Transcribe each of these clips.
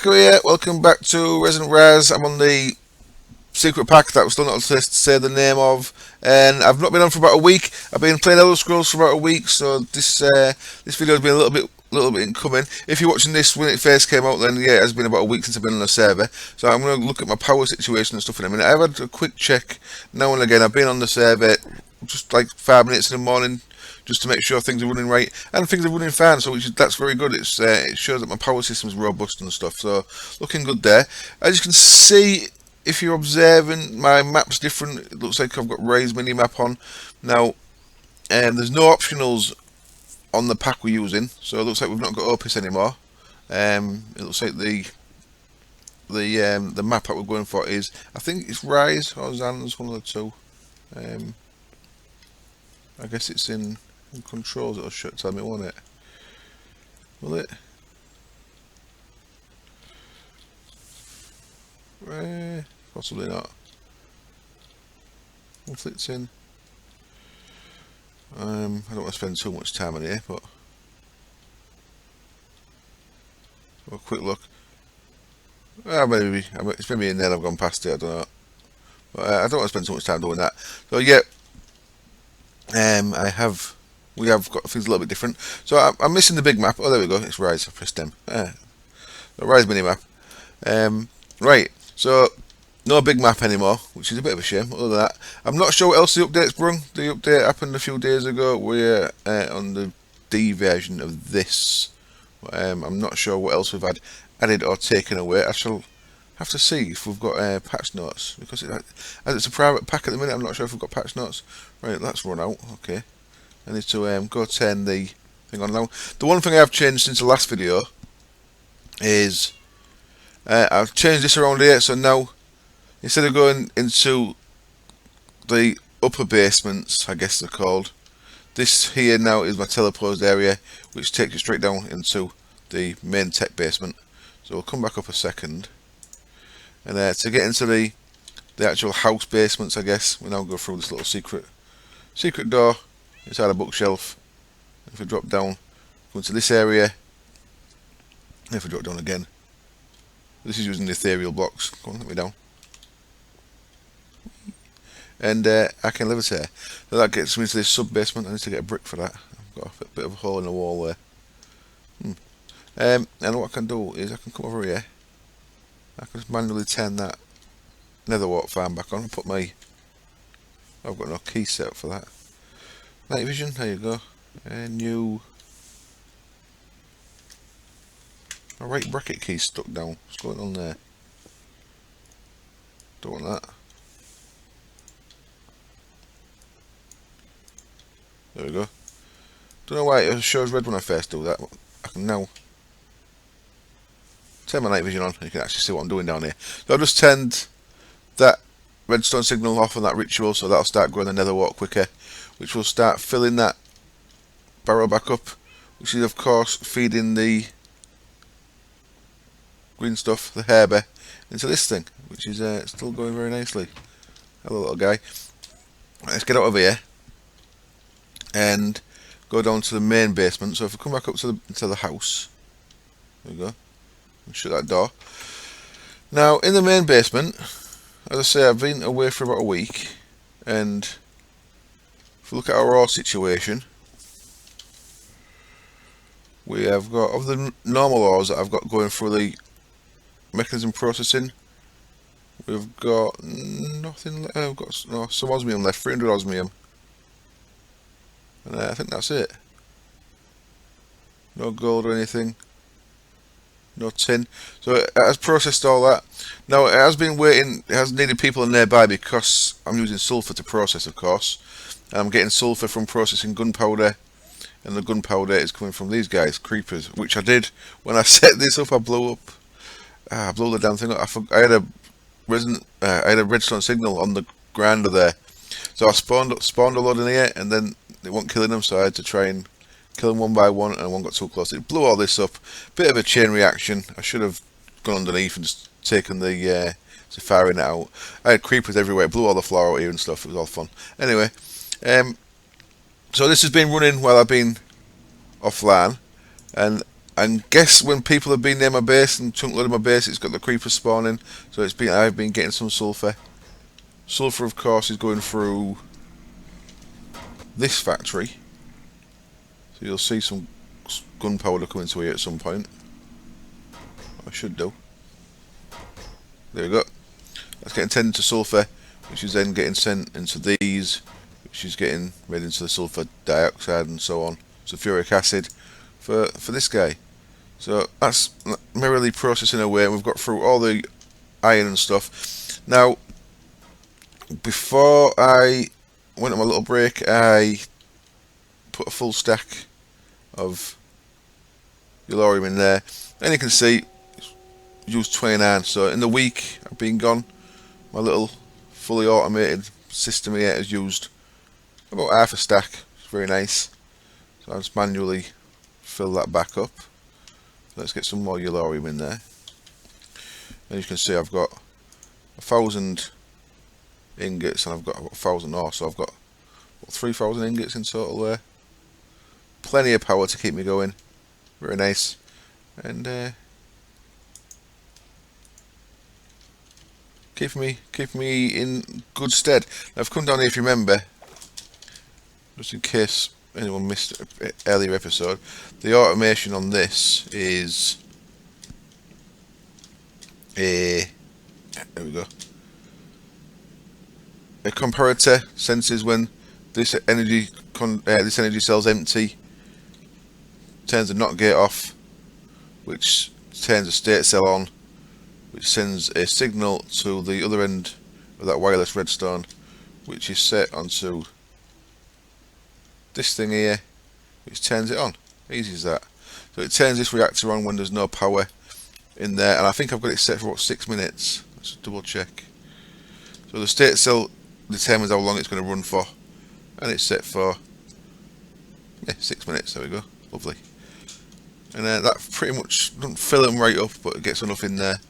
Hacker here, welcome back to Resonant Raz. I'm on the secret pack that was still not to say the name of, and I've not been on for about a week. I've been playing Elder Scrolls for about a week, so this video has been a little bit in coming. If you're watching this when it first came out, then yeah, it has been about a week since I've been on the server. So I'm going to look at my power situation and stuff in a minute. I've had a quick check now and again. I've been on the server just like 5 minutes in the morning, just to make sure things are running right, and things are running fine, so that's very good. It shows that my power system is robust and stuff, so looking good there. As you can see, if you're observing, my map's different. It looks like I've got Ray's mini map on now. There's no optionals on the pack we're using, so it looks like we've not got Opus anymore. It looks like the map that we're going for is, I think it's Rise or Zan's, one of the two. I guess it's in controls. It'll tell me, won't it? Will it? Possibly not. Hopefully it's in. I don't want to spend too much time on here, but a quick look. Maybe it's maybe in there. I've gone past it. I don't know. But I don't want to spend too much time doing that. So yeah, we have got things a little bit different. So I'm missing the big map. Oh, there we go. It's Rise. I pressed M. The Rise mini map. Right. So no big map anymore, which is a bit of a shame. Other than that, I'm not sure what else the update's brung. The update happened a few days ago. We're on the D version of this. I'm not sure what else we've had added or taken away. I shall have to see if we've got patch notes, because as it's a private pack at the minute, I'm not sure if we've got patch notes. Right, that's run out. Okay, I need to go turn the thing on now. The one thing I have changed since the last video is I've changed this around here. So now, instead of going into the upper basements, I guess they're called, this here now is my teleposed area, which takes you straight down into the main tech basement. So we'll come back up a second, and to get into the actual house basements, I guess we now go through this little secret door inside a bookshelf. If we drop down, go into this area. If we drop down again, this is using the ethereal blocks. Go on, let me down. And I can levitate. So that gets me to this sub basement. I need to get a brick for that. I've got a bit of a hole in the wall there. And what I can do is I can come over here. I can just manually turn that nether wart farm back on and put my... I've got no key set up for that. Night vision, there you go. New... My right bracket key's stuck down. What's going on there? Don't want that. There we go. Don't know why it shows red when I first do that. I can now turn my night vision on and you can actually see what I'm doing down here. So I've just turned that redstone signal off on that ritual, so that'll start growing the nether wart quicker, which will start filling that barrel back up, which is of course feeding the green stuff, the herber, into this thing, which is still going very nicely. Hello little guy. Let's get out of here and go down to the main basement. So if we come back up to the house, there we go, and shut that door. Now in the main basement, as I say, I've been away for about a week, and if we look at our ore situation, we have got, of the normal ores that I've got going through the mechanism processing, we've got nothing. I've got some osmium left, 300 osmium. And I think that's it. No gold or anything. No tin. So it has processed all that. Now it has been waiting, it has needed people nearby because I'm using sulfur to process, of course. I'm getting sulfur from processing gunpowder, and the gunpowder is coming from these guys, creepers, which I did when I set this up. I blew the damn thing up. I had a redstone signal on the grinder there. So I spawned a load in here, and then they weren't killing them, so I had to try and kill them one by one, and one got too close. It blew all this up. Bit of a chain reaction. I should have gone underneath and just taken the firing it out. I had creepers everywhere. It blew all the floor out here and stuff. It was all fun. Anyway, so this has been running while I've been offline, and And guess when people have been near my base and chunk loaded my base, it's got the creepers spawning. So I've been getting some sulfur. Sulfur, of course, is going through this factory. So you'll see some gunpowder coming to here at some point. I should do. There we go. That's getting turned into sulfur, which is then getting sent into these, which is getting made into the sulfur dioxide and so on. Sulfuric acid for this guy. So that's merrily processing away, and we've got through all the iron and stuff. Now, before I went on my little break, I put a full stack of yellorium in there, and you can see it's used 29. So in the week I've been gone, my little fully automated system here has used about half a stack. It's very nice. So I'll just manually fill that back up. Let's get some more yellorium in there. And you can see I've got 1,000 ingots and I've got 1,000 ore, so I've got 3,000 ingots in total there. Plenty of power to keep me going. Very nice. And keep me in good stead. Now, I've come down here, if you remember, just in case anyone missed an earlier episode, the automation on this is there we go. A comparator senses when this energy cell's empty, turns the NOT gate off, which turns a state cell on, which sends a signal to the other end of that wireless redstone, which is set onto this thing here, which turns it on. Easy as that. So it turns this reactor on when there's no power in there, and I think I've got it set for about 6 minutes. Let's double check. So the state cell determines how long it's going to run for, and it's set for 6 minutes. There we go. Lovely. And that pretty much doesn't fill them right up, but it gets enough in there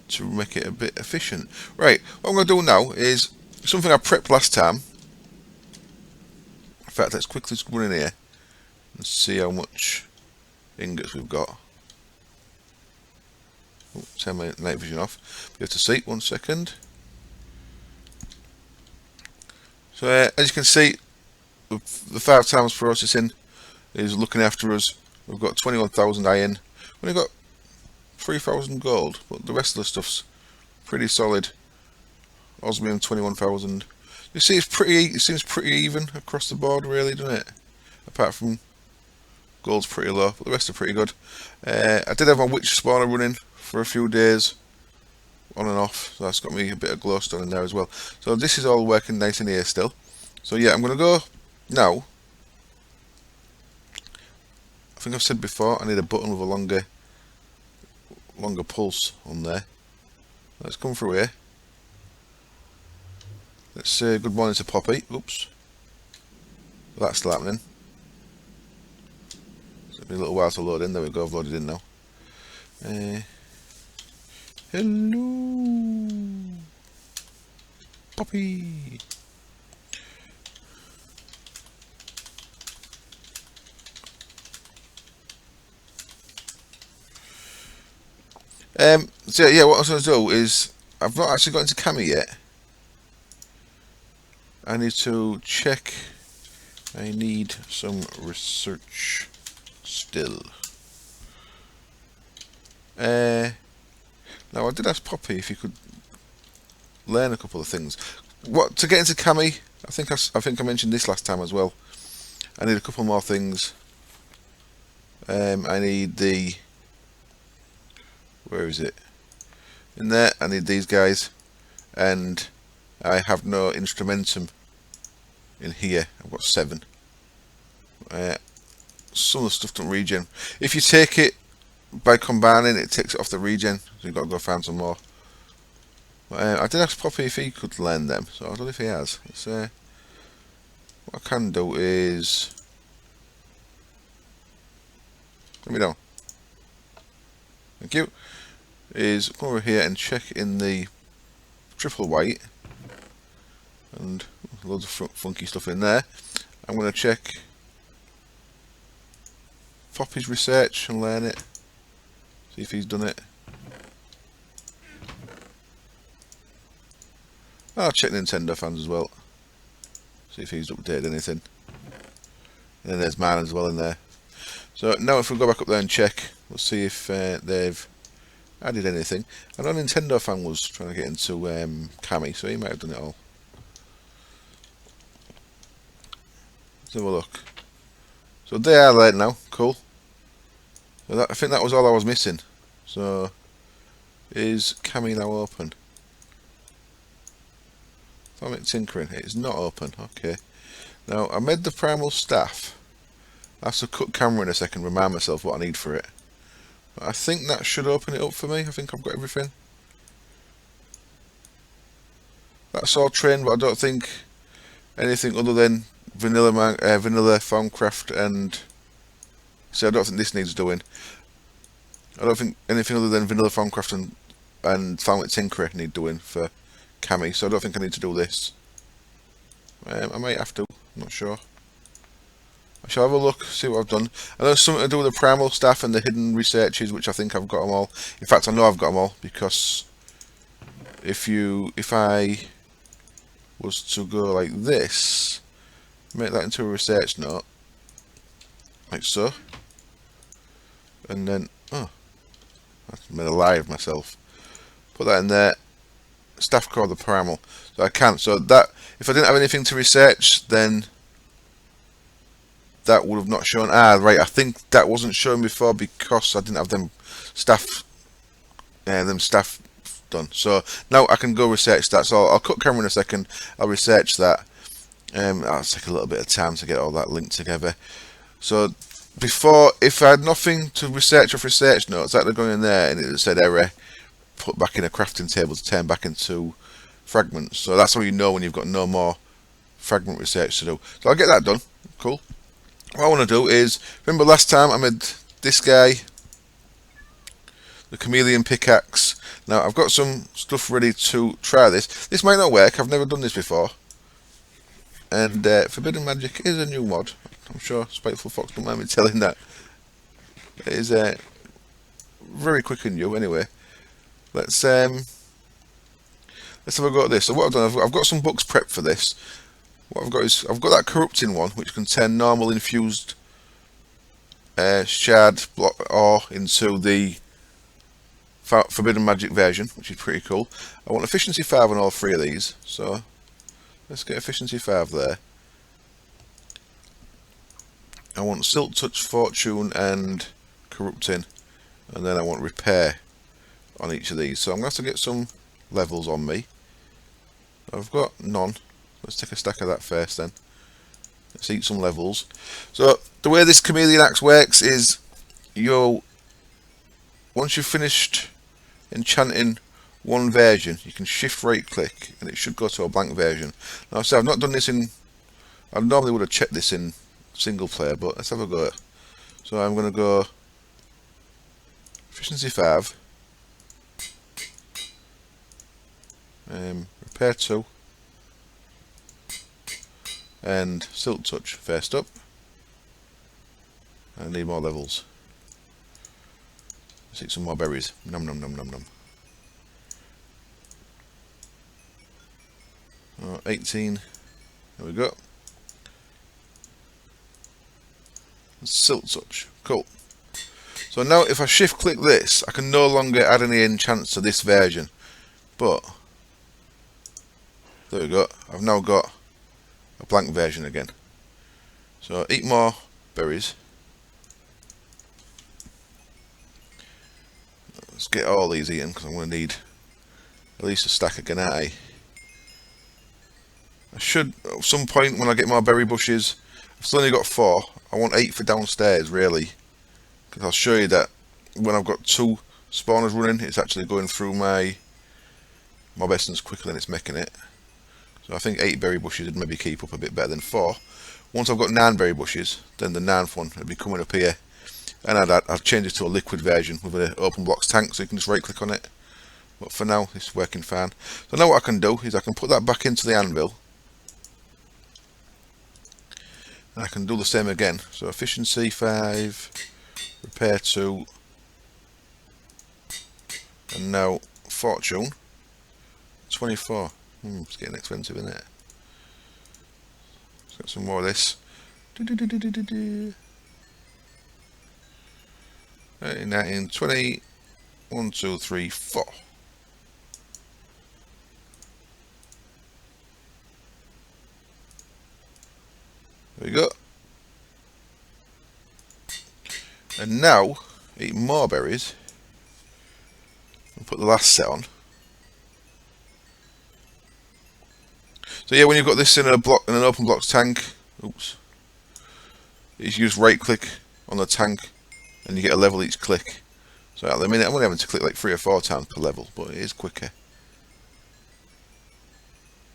to make it a bit efficient. Right, what I'm going to do now is something I prepped last time. In fact, let's quickly just run in here and see how much ingots we've got. Oh, turn my night vision off. You have to see, 1 second. So as you can see, the 5 times processing is looking after us. We've got 21,000 iron. We've only got 3,000 gold, but the rest of the stuff's pretty solid. Osmium 21,000. You see, it seems pretty even across the board, really, doesn't it? Apart from gold's pretty low, but the rest are pretty good. I did have my witch spawner running for a few days, on and off, so that's got me a bit of glowstone in there as well. So this is all working nice in here still. So yeah, I'm going to go now. I think I've said before, I need a button with a longer pulse on there. Let's come through here. Let's say good morning to Poppy. Oops. That's still happening. It'll be a little while to load in. There we go, I've loaded in now. Hello, Poppy. So yeah, what I was going to do is, I've not actually got into Cami yet. I need to check. I need some research still. Now I did ask Poppy if he could learn a couple of things. What to get into Cami? I think I mentioned this last time as well. I need a couple more things. I need the, where is it? In there. I need these guys, and I have no instrumentum in here. I've got 7. Some of the stuff don't regen. If you take it by combining, it takes it off the regen, so you've got to go find some more. I did ask Poppy if he could learn them, so I don't know if he has. What I can do is, let me know. Thank you. Is come over here and check in the triple white, and loads of funky stuff in there. I'm going to check Poppy's research and learn it. See if he's done it. I'll check Nintendo fans as well. See if he's updated anything. And then there's mine as well in there. So now if we go back up there and check, we'll see if they've added anything. I know Nintendo fan was trying to get into Cami, so he might have done it all. Let's have a look. So they are there now, cool. So that, I think that was all I was missing. So is Cami now open? Atomic tinkering, it's not open, okay. Now I made the primal staff. I have to cut camera in a second, remind myself what I need for it. But I think that should open it up for me. I think I've got everything. That's all trained, but I don't think anything other than vanilla Farmcraft and... See, I don't think this needs doing. I don't think anything other than vanilla Farmcraft and Farming Tinkerer need doing for Cami, so I don't think I need to do this. I might have to, I'm not sure. I shall have a look, see what I've done. I know there's something to do with the primal staff and the hidden researches, which I think I've got them all. In fact, I know I've got them all, because if I was to go like this, make that into a research note, like so, and then, oh, I made a lie of myself. Put that in there, staff core of the primal, so I can't. So that, if I didn't have anything to research, then that would have not shown. Ah, right, I think that wasn't shown before because I didn't have them staff done. So now I can go research that. So I'll cut camera in a second, I'll research that. I'll take a little bit of time to get all that linked together. So before, if I had nothing to research off research notes, I'd have gone in there and it said error, put back in a crafting table to turn back into fragments. So that's how you know when you've got no more fragment research to do. So I'll get that done. Cool. What I want to do is, remember last time I made this guy, the Chameleon pickaxe. Now I've got some stuff ready to try this. This might not work, I've never done this before. And Forbidden Magic is a new mod. I'm sure Spiteful Fox don't mind me telling that. It is very quick and new anyway. Let's have a go at this. So what I've done, I've got some books prepped for this. What I've got is, I've got that corrupting one, which can turn normal infused shard block ore into the Forbidden Magic version, which is pretty cool. I want efficiency 5 on all 3 of these, so let's get efficiency 5 there. I want Silk Touch, Fortune and Corrupting, and then I want Repair on each of these. So I'm going to have to get some levels on me. I've got none. Let's take a stack of that first then. Let's eat some levels. So the way this Chameleon axe works is, once you've finished enchanting one version, you can shift right click and it should go to a blank version. Now so I've not done this in, I normally would have checked this in single player, but let's have a go. So I'm going to go efficiency 5, repair 2, and Silk Touch first up. I need more levels. Let's eat some more berries. Nom nom nom nom nom. 18. There we go. Silk Touch. Cool. So now if I shift click this, I can no longer add any enchants to this version. But there we go. I've now got a blank version again. So eat more berries. Let's get all these eaten because I'm going to need at least a stack again, aren't I? I should, at some point when I get more berry bushes, I've still only got 4. I want 8 for downstairs really, because I'll show you that when I've got 2 spawners running, it's actually going through my mob essence quicker than it's making it. So I think 8 berry bushes would maybe keep up a bit better than 4. Once I've got 9 berry bushes, then the 9th one would be coming up here, and I'd change it to a liquid version with an open blocks tank, so you can just right click on it. But for now, it's working fine. So now what I can do is I can put that back into the anvil. And I can do the same again. So efficiency 5, repair 2, And now fortune 24. It's getting expensive, isn't it? Let's get some more of this. 19, 20, 1, 2, 3, 4. There we go. And now, eat more berries. And put the last set on. So yeah, when you've got this in a block, in an open blocks tank, oops, you just right click on the tank and you get a level each click. So at the minute I'm only having to click like 3 or 4 times per level, but it is quicker.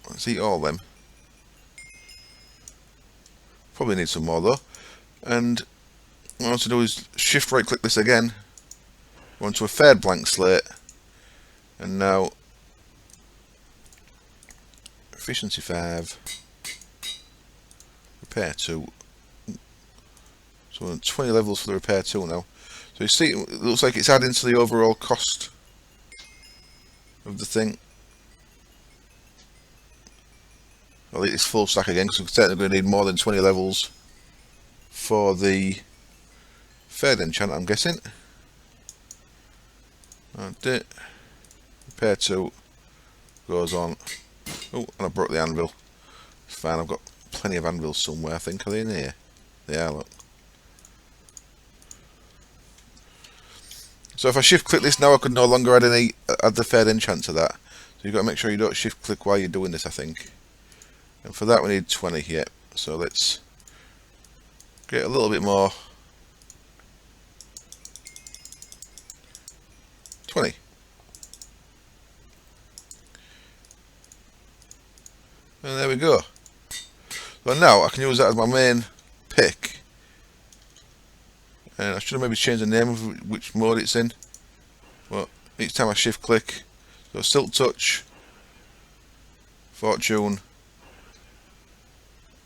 Let's eat all of them. Probably need some more though. And what I want to do is shift right click this again, go into a third blank slate, and now efficiency 5, repair 2. So we're on 20 levels for the repair 2 now. So you see, it looks like it's adding to the overall cost of the thing. I'll eat this full stack again because we're certainly going to need more than 20 levels for the third enchant, I'm guessing. That's it. Repair 2 goes on. Oh, and I broke the anvil. It's fine, I've got plenty of anvils somewhere, I think. Are they in here? They are, look. So if I shift click this now, I could no longer add the third enchant to that. So you've got to make sure you don't shift click while you're doing this, I think. And for that we need 20 here. So let's get a little bit more. 20. And there we go. So now I can use that as my main pick. And I should have maybe changed the name of which mode it's in. But each time I shift click, so Silk Touch, Fortune,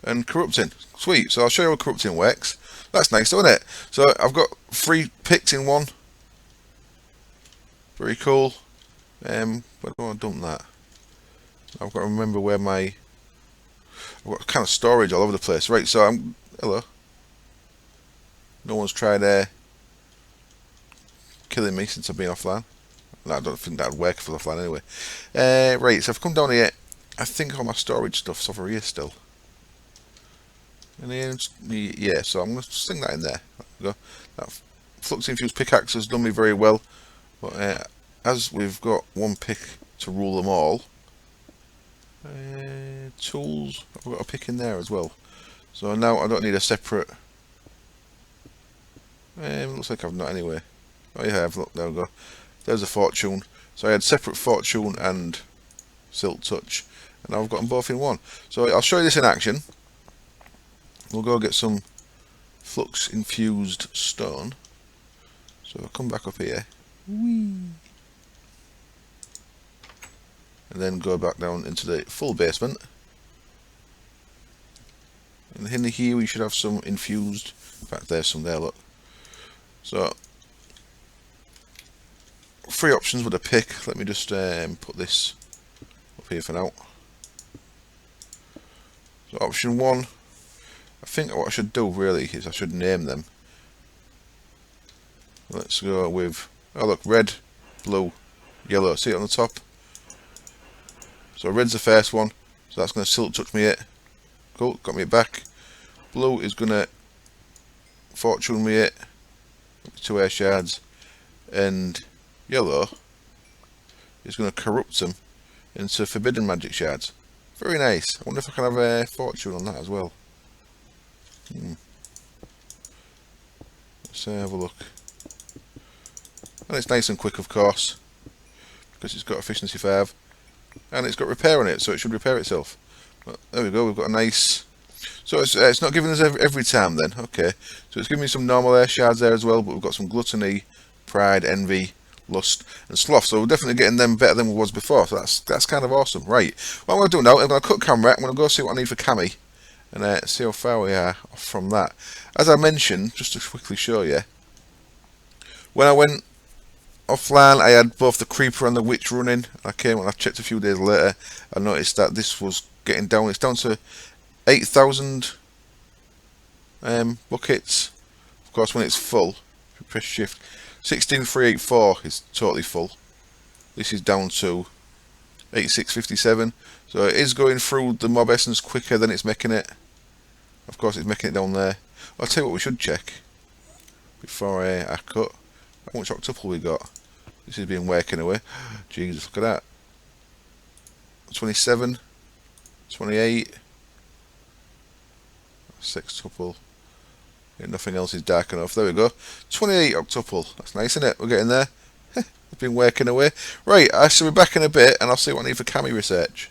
and Corrupting. Sweet. So I'll show you how Corrupting works. That's nice, isn't it? So I've got 3 picks in one. Very cool. Where do I want to dump that? I've got to remember where my... I've got kind of storage all over the place. Right, so I'm... Hello. No one's tried killing me since I've been offline. No, I don't think that would work if I was offline anyway. Right, so I've come down here. I think all my storage stuff's over here still. And then, yeah, so I'm going to sting that in there. There we go. That Flux Infused Pickaxe has done me very well. But as we've got one pick to rule them all, tools, I've got a pick in there as well. So now I don't need a separate... looks like I've not anyway. Oh yeah, I've looked, there we go. There's a Fortune. So I had separate Fortune and Silk Touch. And now I've got them both in one. So I'll show you this in action. We'll go get some Flux Infused Stone. So I'll come back up here. Whee. And then go back down into the full basement. And in here we should have some infused. In fact, there's some there, look. So 3 options with a pick. Let me just put this up here for now. So option 1, I think what I should do really is I should name them. Let's go with, oh look, red, blue, yellow. See it on the top? So red's the first one, so that's going to Silk Touch me it. Cool, got me it back. Blue is going to Fortune me it. 2 air shards. And yellow is going to corrupt them into forbidden magic shards. Very nice. I wonder if I can have a Fortune on that as well. Let's have a look. And it's nice and quick, of course, because it's got efficiency 5 and it's got repair on it, so it should repair itself. But there we go, we've got a nice... So it's not giving us every time then, okay. So it's giving me some normal air shards there as well, but we've got some gluttony, pride, envy, lust and sloth, so we're definitely getting them better than we was before, so that's kind of awesome. Right, what I'm going to do now, I'm going to cut camera, I'm going to go see what I need for Cammy and see how far we are from that. As I mentioned, just to quickly show you, when I went offline I had both the creeper and the witch running. I came and I checked a few days later. I noticed that this was getting down. It's down to 8,000 buckets. Of course, when it's full, if you press shift, 16384 is totally full. This is down to 8657. So it is going through the mob essence quicker than it's making it. Of course, it's making it down there. I'll tell you what we should check before I cut. How much octuple we got? This has been working away. Jesus, look at that. 27, 28, sextuple. Yeah, nothing else is dark enough. There we go. 28 octuple. That's nice, isn't it? We're getting there. It's been working away. Right, I shall be back in a bit and I'll see what I need for cami research.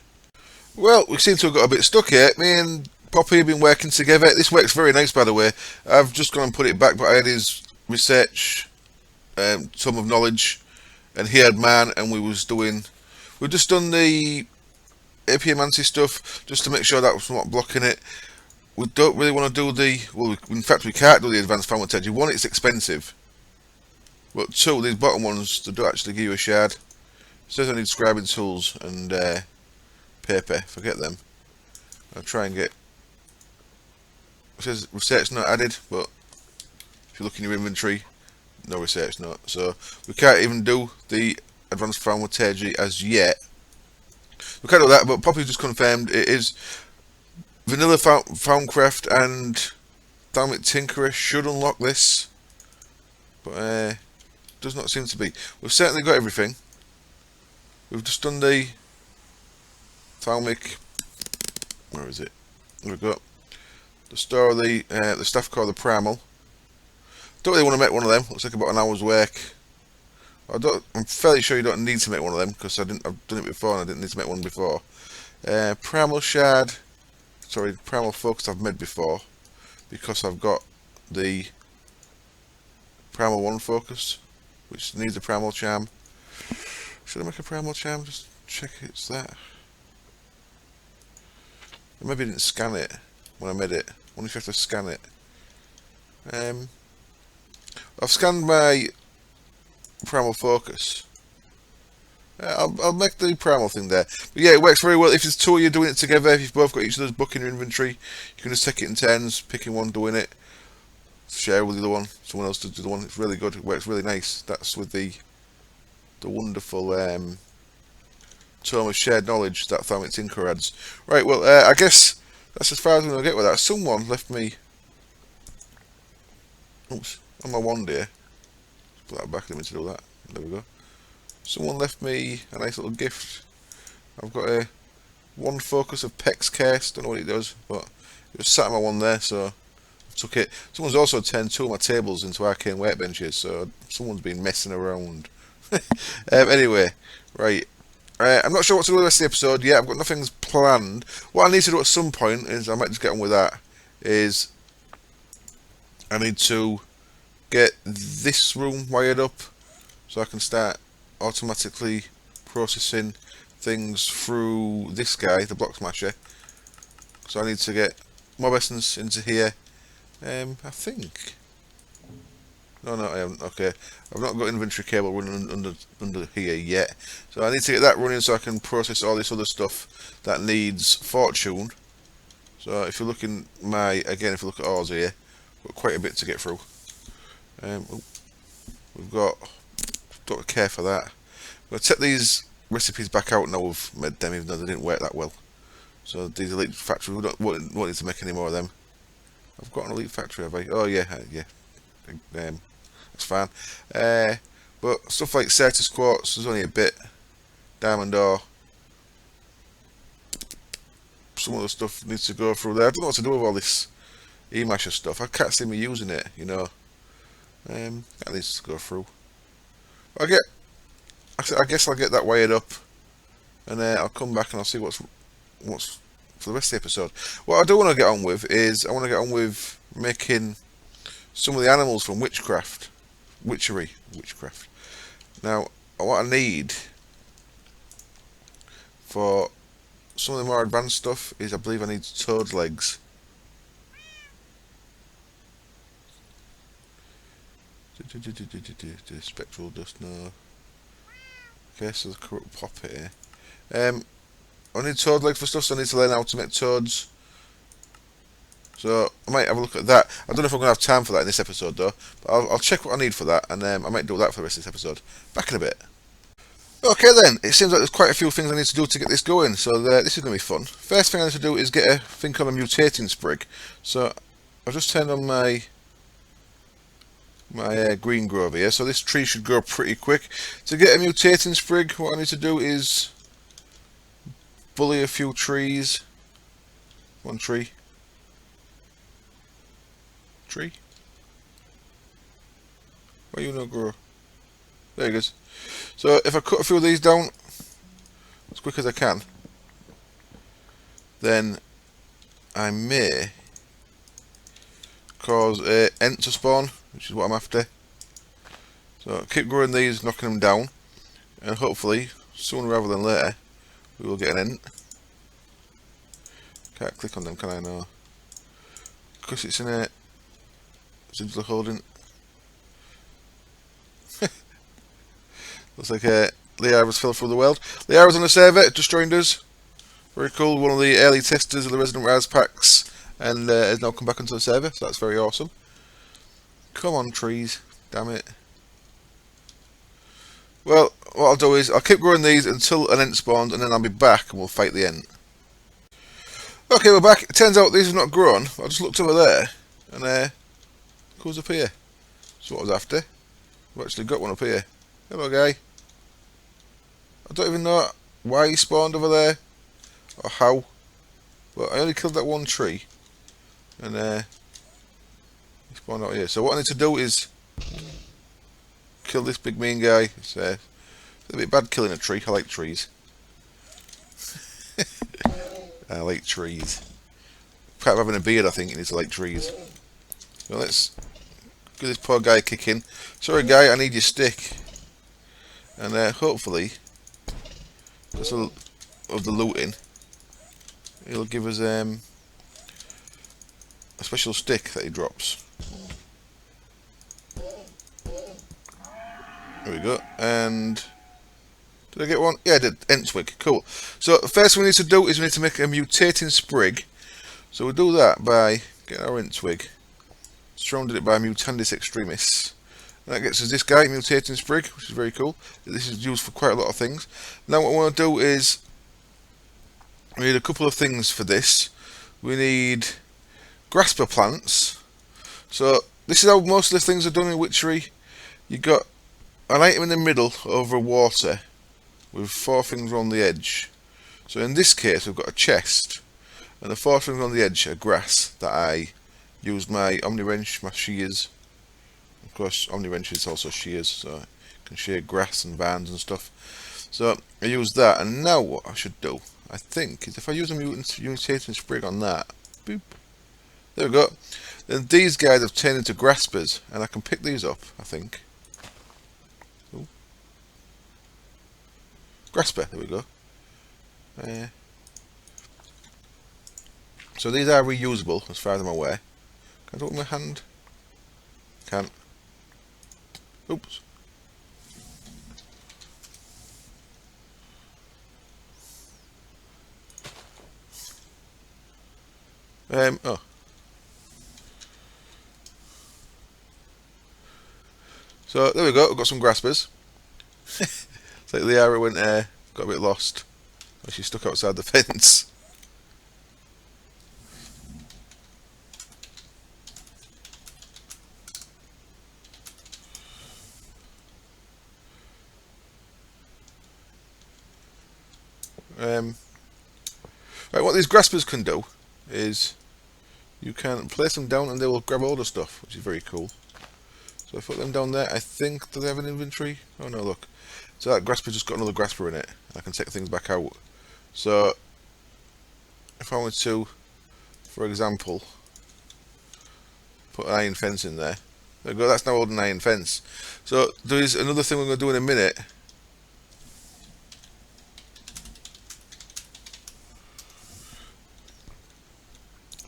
Well, we seem to have got a bit stuck here. Me and Poppy have been working together. This works very nice, by the way. I've just gone and put it back, but I had his research, tome of knowledge, and he had mine, and we've just done the Apiomancy stuff, just to make sure that was not blocking it. We don't really want to do in fact we can't do the advanced thaumaturgy. One, it's expensive, but two, these bottom ones, they do actually give you a shard. It says I need scribing tools and paper, forget them. I'll try and get, it says research not added, but if you look in your inventory, no research note. So we can't even do the advanced thaumaturgy as yet. We can't do that, but Poppy just confirmed it is vanilla Foundcraft and Thalmic Tinkerer should unlock this, but does not seem to be. We've certainly got everything. We've just done the Thalmic. Where is it? We've got the store of the staff called the Primal. Don't really want to make one of them. Looks like about an hour's work. I'm fairly sure you don't need to make one of them because I've done it before and I didn't need to make one before. Primal Shard. Sorry, Primal Focus I've made before because I've got the Primal 1 Focus, which needs a Primal Charm. Should I make a Primal Charm? Just check it's that. I maybe didn't scan it when I made it. I wonder if you have to scan it. I've scanned my Primal Focus. I'll make the Primal thing there. But yeah, it works very well. If there's two of you doing it together, if you've both got each other's book in your inventory, you can just take it in turns, picking one, doing it, share with the other one, someone else to do the one. It's really good. It works really nice. That's with the wonderful tome of shared knowledge that Thalmic Tinker adds. Right, well, I guess that's as far as I'm going to get with that. Someone left me... Oops, on my wand here. Put that back, I didn't mean to do that. There we go. Someone left me a nice little gift. I've got a one focus of Pex Case, don't know what it does, but it was sat on my one there, so I took it. Someone's also turned two of my tables into arcane workbenches, so someone's been messing around. Anyway, right. I'm not sure what to do with the rest of the episode yet. I've got nothing's planned. What I need to do at some point is, I might just get on with that, is I need to get this room wired up so I can start automatically processing things through this guy, the block smasher. So I need to get mob essence into here. I think. No, I haven't. Okay, I've not got inventory cable running under here yet. So I need to get that running so I can process all this other stuff that needs fortune. So if you're looking if you look at ours here, we've got quite a bit to get through. We've got to care for that. I'm going to take these recipes back out now we've made them, even though they didn't work that well. So these elite factories, we won't need to make any more of them. I've got an elite factory, have I? Oh yeah, yeah. That's fine. But stuff like Certus Quartz, there's only a bit. Diamond ore. Some other stuff needs to go through there. I don't know what to do with all this E-masher stuff. I can't see me using it, you know. That needs to go through. I guess I'll get that wired up, and I'll come back and I'll see what's for the rest of the episode. What I do want to get on with is I want to get on with making some of the animals from witchcraft. Now, what I need for some of the more advanced stuff is I believe I need toad legs. Spectral dust, no. Okay, so the corrupt pop here. I need toad legs for stuff, so I need to learn how to make toads. So I might have a look at that. I don't know if I'm going to have time for that in this episode though, but I'll check what I need for that, and I might do that for the rest of this episode. Back in a bit. Okay then, it seems like there's quite a few things I need to do to get this going, so this is going to be fun. First thing I need to do is get a thing called a mutating sprig. So I've just turned on my green grow over here, so this tree should grow pretty quick. To get a mutating sprig, what I need to do is bully a few trees. One tree. Tree? Why you not grow? There it goes. So if I cut a few of these down as quick as I can, then I may cause a ent to spawn, which is what I'm after. So keep growing these, knocking them down, and hopefully sooner rather than later we will get an ent. Can't click on them, can I? No, because it's in a digital holding. Looks like Liara's fell through the world. Liara's on the server, just joined us. Very cool, one of the early testers of the Resonant Rise packs, and has now come back onto the server, so that's very awesome. Come on, trees, damn it. Well, what I'll do is, I'll keep growing these until an ent spawns, and then I'll be back and we'll fight the ent. Okay, we're back. It turns out these have not grown. I just looked over there, and goes up here. That's what I was after. We've actually got one up here. Hello, guy. I don't even know why he spawned over there, or how, but I only killed that one tree, and he spawned out here. So what I need to do is kill this big mean guy. It's a bit bad killing a tree. I like trees. I like trees. Part of having a beard, I think, you need to like trees. So let's give this poor guy a kick in. Sorry, guy, I need your stick. And hopefully, because of the looting, he'll give us a special stick that he drops. There we go. And did I get one? Yeah, I did. Entwig. Cool. So the first thing we need to do is we need to make a mutating sprig. So we'll do that by getting our Entwig, surrounded it by Mutandis extremis. And that gets us this guy, mutating sprig, which is very cool. This is used for quite a lot of things. Now what I want to do is, we need a couple of things for this. We need grasper plants. So this is how most of the things are done in Witchery. You got an item in the middle over water with 4 things on the edge. So in this case we've got a chest, and the 4 things on the edge are grass that I used my Omni Wrench, my shears. Of course, Omni Wrench is also shears, so I can shear grass and vines and stuff. So I used that, and now what I should do, I think, is if I use a mutating sprig on that, boop, there we go. Then these guys have turned into graspers, and I can pick these up, I think. Ooh. Grasper, there we go. So these are reusable, as far as I'm aware. Can I do it with my hand? Can't. Oops. Oh. So there we go, we've got some graspers. It's like the arrow went got a bit lost. She's stuck outside the fence. Right, what these graspers can do is you can place them down and they will grab all the stuff, which is very cool. So I put them down there. I think, do they have an inventory? Oh no, look. So that grasper just got another grasper in it. I can take things back out. So if I wanted to, for example, put an iron fence in there. There we go, that's now an iron fence. So there is another thing we're going to do in a minute.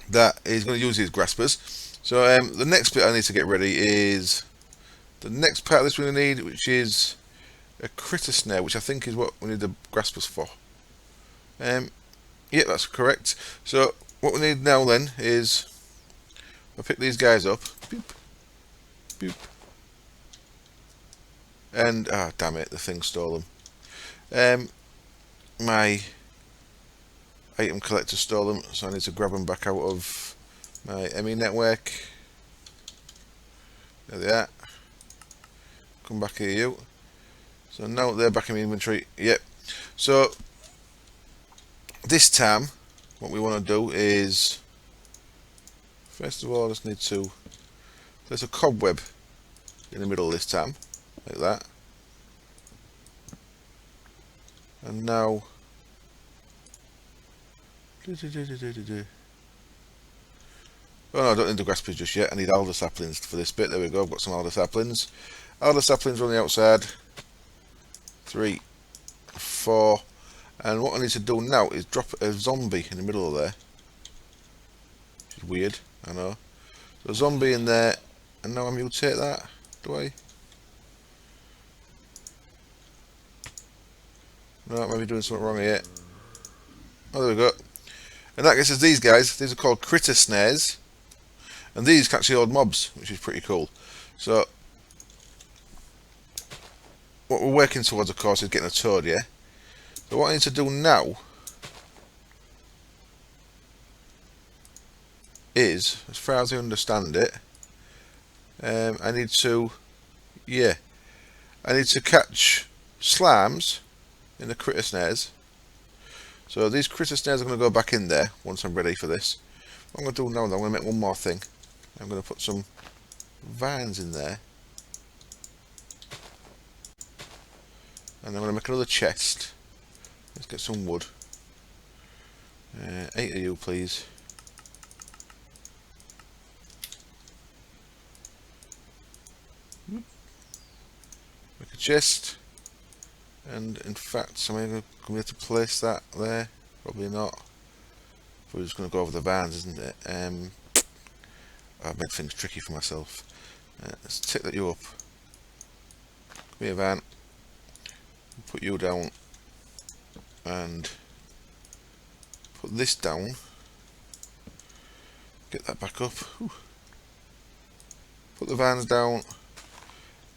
That is going to use these graspers. So the next bit I need to get ready is the next part of this we're going to need, which is a critter snare, which I think is what we need the graspers for. Yeah, that's correct. So what we need now then is I'll pick these guys up. Boop, boop. And damn it, the thing stole them. My item collector stole them, so I need to grab them back out of my ME network. There they are. Come back here, you. So now they're back in my inventory. Yep. So this time, what we want to do is, first of all, I just need to. There's a cobweb in the middle this time, like that. And now. Oh no, I don't need the graspers just yet. I need alder saplings for this bit. There we go. I've got some alder saplings. Alder saplings on the outside. 3, 4. And what I need to do now is drop a zombie in the middle of there. Which is weird, I know. So a zombie in there. And now I mutate that. Do I? No, I might be doing something wrong here. Oh, there we go. And that gets us these guys. These are called critter snares. And these can actually hold mobs, which is pretty cool. So, what we're working towards, of course, is getting a toad, yeah? So what I need to do now is, as far as I understand it, I need to catch slimes in the critter snares. So these critter snares are going to go back in there once I'm ready for this. What I'm going to do now is I'm going to make one more thing. I'm going to put some vines in there. And I'm going to make another chest. Let's get some wood. 8 of you, please. Make a chest. And in fact, am I going to be able to place that there? Probably not. We're just going to go over the vines, isn't it? I've made things tricky for myself. Let's take that you up. Come here, van. Put you down. And put this down. Get that back up. Whew. Put the vans down.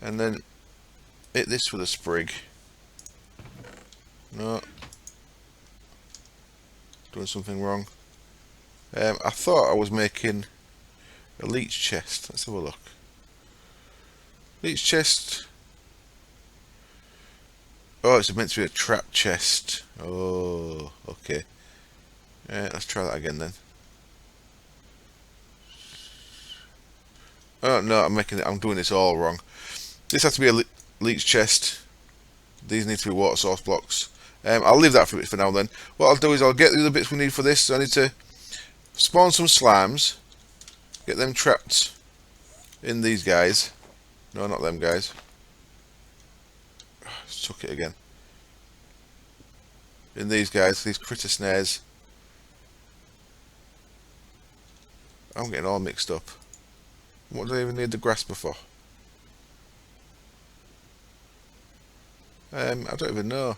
And then hit this with a sprig. No. Doing something wrong. I thought I was making a leech chest. Let's have a look. Leech chest. Oh, it's meant to be a trap chest. Oh, okay. Let's try that again then. Oh no, I'm doing this all wrong. This has to be a leech chest. These need to be water source blocks. I'll leave that for a bit for now then. What I'll do is I'll get the other bits we need for this. So I need to spawn some slimes. Get them trapped in these guys. No, not them guys. Suck it again. In these guys, these critter snares. I'm getting all mixed up. What do I even need the grasper for? I don't even know.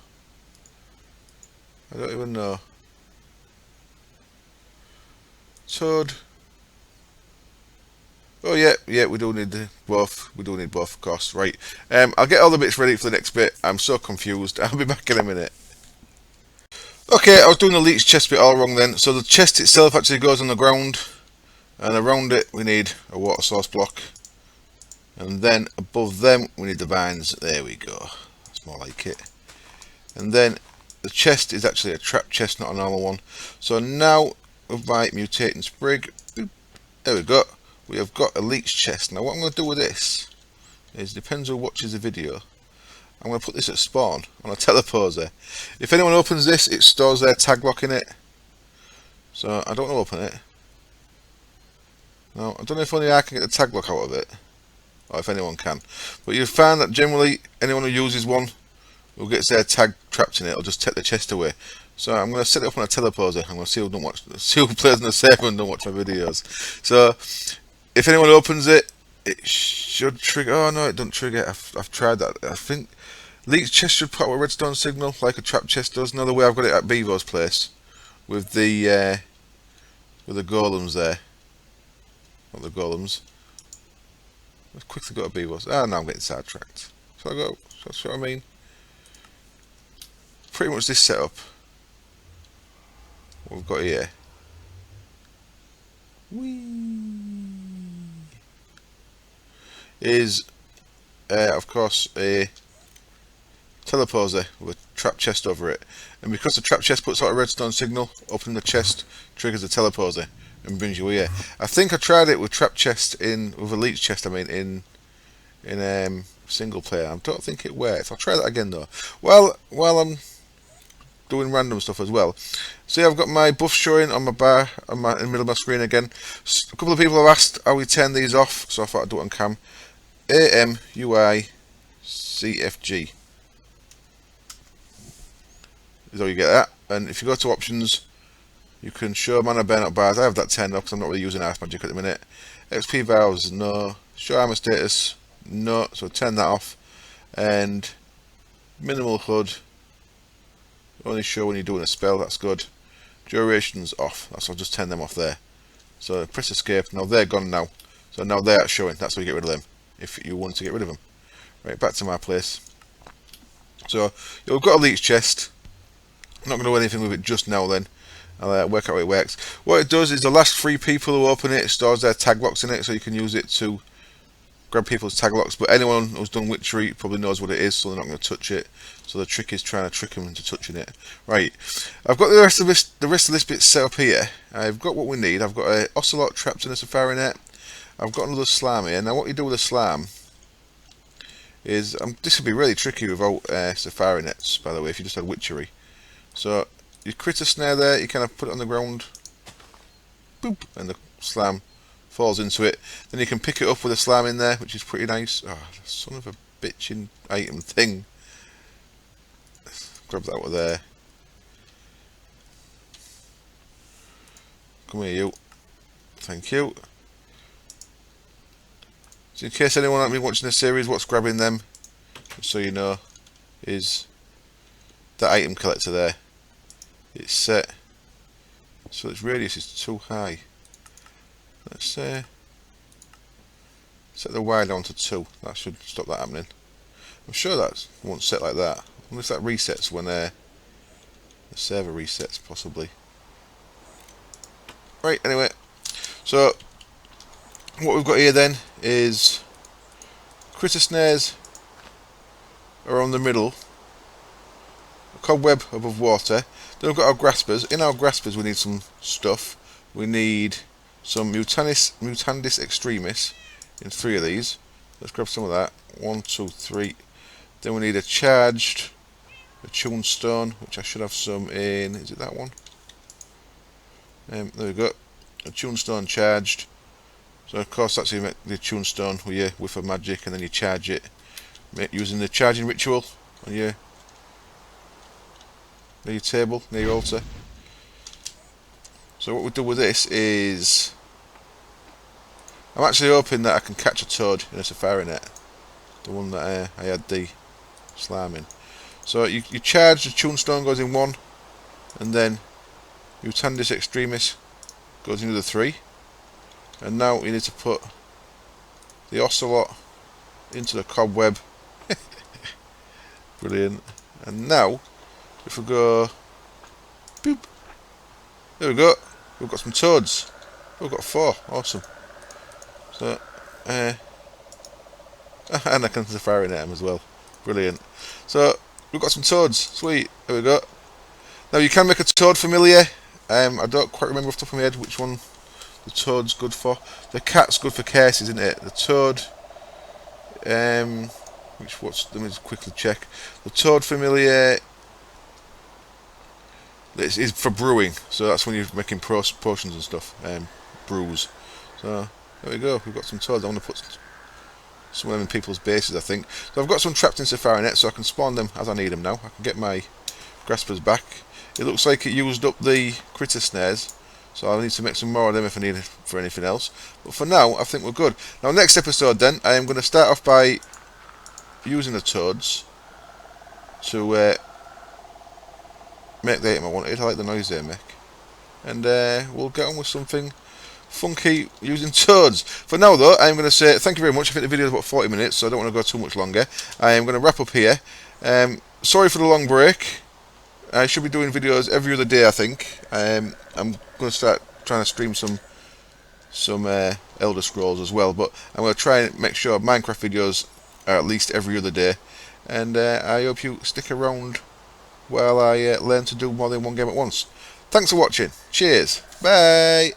Toad. Oh yeah, we do need both. We do need both, of course. Right. I'll get all the bits ready for the next bit. I'm so confused. I'll be back in a minute. Okay, I was doing the leech chest bit all wrong then. So the chest itself actually goes on the ground, and around it we need a water source block, and then above them we need the vines. There we go. That's more like it. And then the chest is actually a trap chest, not a normal one. So now with my mutating sprig, boop, there we go. We have got a leech chest. Now what I'm going to do with this is, depends who watches the video, I'm going to put this at spawn on a teleposer. If anyone opens this, it stores their tag lock in it. So I don't want to open it. No, I don't know if only I can get the tag lock out of it, or if anyone can. But you'll find that generally anyone who uses one who gets their tag trapped in it will just take the chest away. So I'm going to set it up on a teleposer. I'm going to see who plays on the server and don't watch my videos. So if anyone opens it, it should trigger. Oh no, it doesn't trigger. I've tried that. I think Leech chest should put out a redstone signal like a trap chest does. Another way I've got it at Bevo's place with the golems there. Not the golems. Let's quickly go to Bevo's. Ah, now I'm getting sidetracked. So I go. That's what I mean. Pretty much this setup. What we've got here. Is of course a teleposer with a trap chest over it, and because the trap chest puts out a redstone signal, opening the chest triggers the teleposer and brings you here. I think I tried it with trap chest with a leech chest. I mean in single player. I don't think it worked. I'll try that again though. Well, while I'm doing random stuff as well. See, I've got my buff showing on my bar in the middle of my screen again. A couple of people have asked how we turn these off, so I thought I'd do it on cam. AMUICFG is how you get that. And if you go to options, you can show mana burn up bars. I have that turned off because I'm not really using Ice Magic at the minute. XP vows, no. Show armor status, no. So turn that off. And minimal HUD, only show when you're doing a spell. That's good. Duration's off. I'll just turn them off there. So press escape. Now they're gone now. So now they're showing. That's how you get rid of them, if you want to get rid of them. Right, back to my place. So you've got a leech chest. I'm not going to do anything with it just now then. I'll work out how it works. What it does is the last 3 people who open it stores their tag locks in it, so you can use it to grab people's tag locks. But anyone who's done witchery probably knows what it is, so they're not going to touch it. So the trick is trying to trick them into touching it. Right, I've got the rest of this bit set up here. I've got what we need. I've got an ocelot trapped in a safari net. I've got another slam here. Now what you do with a slam is, this would be really tricky without safari nets, by the way, if you just had witchery. So you critter snare there, you kind of put it on the ground, boop, and the slam falls into it. Then you can pick it up with a slam in there, which is pretty nice. Oh, son of a bitchin' item thing. Grab that out of there. Come here, you. Thank you. So in case anyone hasn't been watching this series, what's grabbing them, just so you know, is that item collector there. It's set so its radius is too high. Let's set the wire down to 2. That should stop that happening. I'm sure that won't set like that, unless that resets when the server resets, possibly. Right, anyway, so what we've got here then is critter snares around the middle, a cobweb above water. Then we've got our graspers. In our graspers we need some stuff. We need some Mutandis Extremis in 3 of these. Let's grab some of that. 1, 2, 3. Then we need a tuned stone, which I should have some in. Is it that one? There we go. A tuned stone charged. So of course that's you make the tuned stone with your whiff of magic, and then you charge it using the charging ritual on your near your table, near your altar. So what we do with this is, I'm actually hoping that I can catch a toad in a safari net, the one that I had the slime in. So you charge, the tuned stone goes in 1, and then Mutandis Extremis goes into the 3. And now you need to put the ocelot into the cobweb. Brilliant. And now, if we go, boop, there we go. We've got some toads. We've got 4. Awesome. So, and I can safari net them as well. Brilliant. So we've got some toads. Sweet. There we go. Now you can make a toad familiar. I don't quite remember off the top of my head which one the toad's good for. The cat's good for cases, isn't it? The toad, let me just quickly check. The toad familiar is for brewing, so that's when you're making potions and stuff, brews. So there we go. We've got some toads. I want to put some of them in people's bases, I think. So I've got some trapped in safari net, so I can spawn them as I need them now. I can get my graspers back. It looks like it used up the critter snares, so I need to make some more of them if I need it for anything else. But for now, I think we're good. Now, next episode then, I am going to start off by using the toads to make the item I wanted. I like the noise they make. And we'll get on with something funky using toads. For now though, I'm going to say thank you very much. I think the video is about 40 minutes, so I don't want to go too much longer. I am going to wrap up here. Sorry for the long break. I should be doing videos every other day, I think. I'm going to start trying to stream some Elder Scrolls as well, but I'm going to try and make sure Minecraft videos are at least every other day. And I hope you stick around while I learn to do more than one game at once. Thanks for watching. Cheers. Bye.